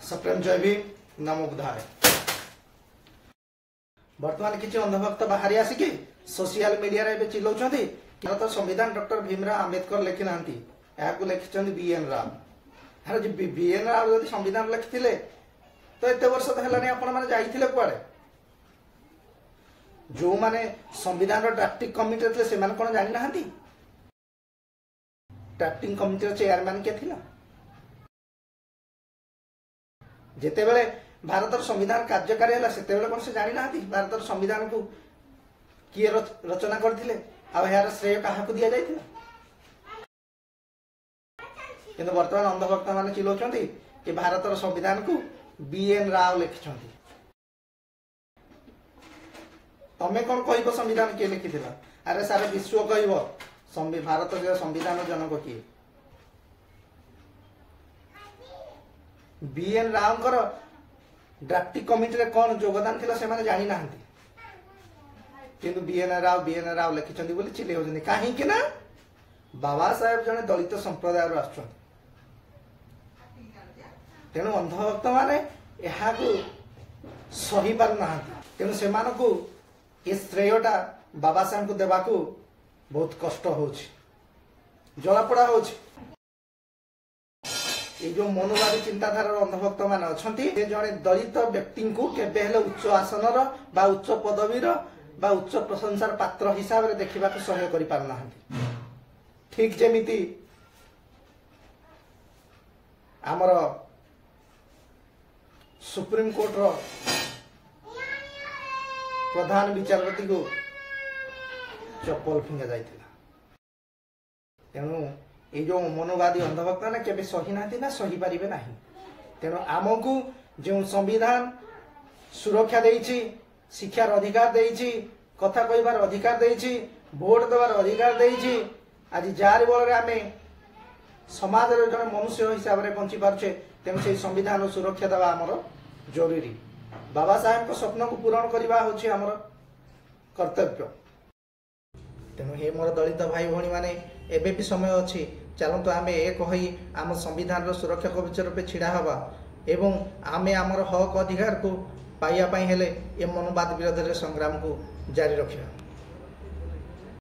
सप्रेम जयवी नमो बुधाय। वर्तमान किसी अंधभक्त बाहरी आसिकी सोशल मीडिया रे चिल्लाउछंती भारत संविधान डॉक्टर भीमराव आंबेडकर लिखि नांती याकू लिखिछंती बीएन राव। अरे जे बीएन राव जदि संविधान लिखिथिले तो एते वर्ष हेलानी आपण माने जाईथिले कुआडे? जो माने संविधान रो ड्राफ्टिंग कमिटी थे से माने कोन जानि नाहंती? ड्राफ्टिंग कमिटी रो चेयरमैन के थिला? जेते बेले भारत संविधान कार्यकारी है से कौन से जानी ना भारत संविधान को किए रचना करथिले आ यार श्रेय काहाकू दिया जाइथिला? किंतु वर्तमान अंधभक्त माने चिल्लाउछंती कि भारत संविधान को बीएन राव लिखिछंती। तमे कौन कहब संविधान किए लिखिथिला? अरे सारे विश्व कहब भारत संविधान जनक किए? बीएन राव ड्राफ्टिंग कमिटी रे कौन योगदान थिला से माने जानी नाहंती। किंतु बीएन राव लिखिछंती बोली चिल्ले होजनी काहे कि ना बाबा साहेब जने दलित संप्रदाय रो आछन। तेनु अंधभक्त माने एहा को सही पार नाहंती। तेनु से मानको ए श्रेयटा बाबा साहेब को देबा को बहुत कष्ट होछि, जलापड़ा होछि। ये जो मनोवादी चिंताधार अंधभक्त मान अच्छा जड़े दलित व्यक्ति को केबे हेले उच्च आसनर बा उच्च पदवीर बा उच्च प्रशंसार पात्र हिसाब से देखा सहयोग कर पारना। ठीक जेमिति आमर सुप्रीम कोर्ट रो प्रधान विचारपति को चप्पल फिंगा जाइथिला। तेणु ये जो मनोवादी अंधभक्त ने केबे सही ना सही पारिबे नाही। तेणु आमको जो संविधान सुरक्षा देइछि, शिक्षार अधिकार देइछि, कथा कहबार अधिकार देइछि, भोट देवार अधिकार देइछि, आज जार बल आमे समाज रे जने मनुष्य हिसाब रे बंची पारछे। तेणु से संविधान सुरक्षा देवा हमर जरूरी। बाबा साहेब को स्वप्न को पूरण करबा होछि हमर कर्तव्य। तेणु हे मोर दलित भाई भौणी माने एबे भी समय अच्छी चलतु आम एक होई आम संविधान सुरक्षा कवच रूपे छिड़ा हवा एवं आमे आमर हक अधिकार को पाइबा हेले ए मनोवाद विरोध संग्राम को जारी रखिबा।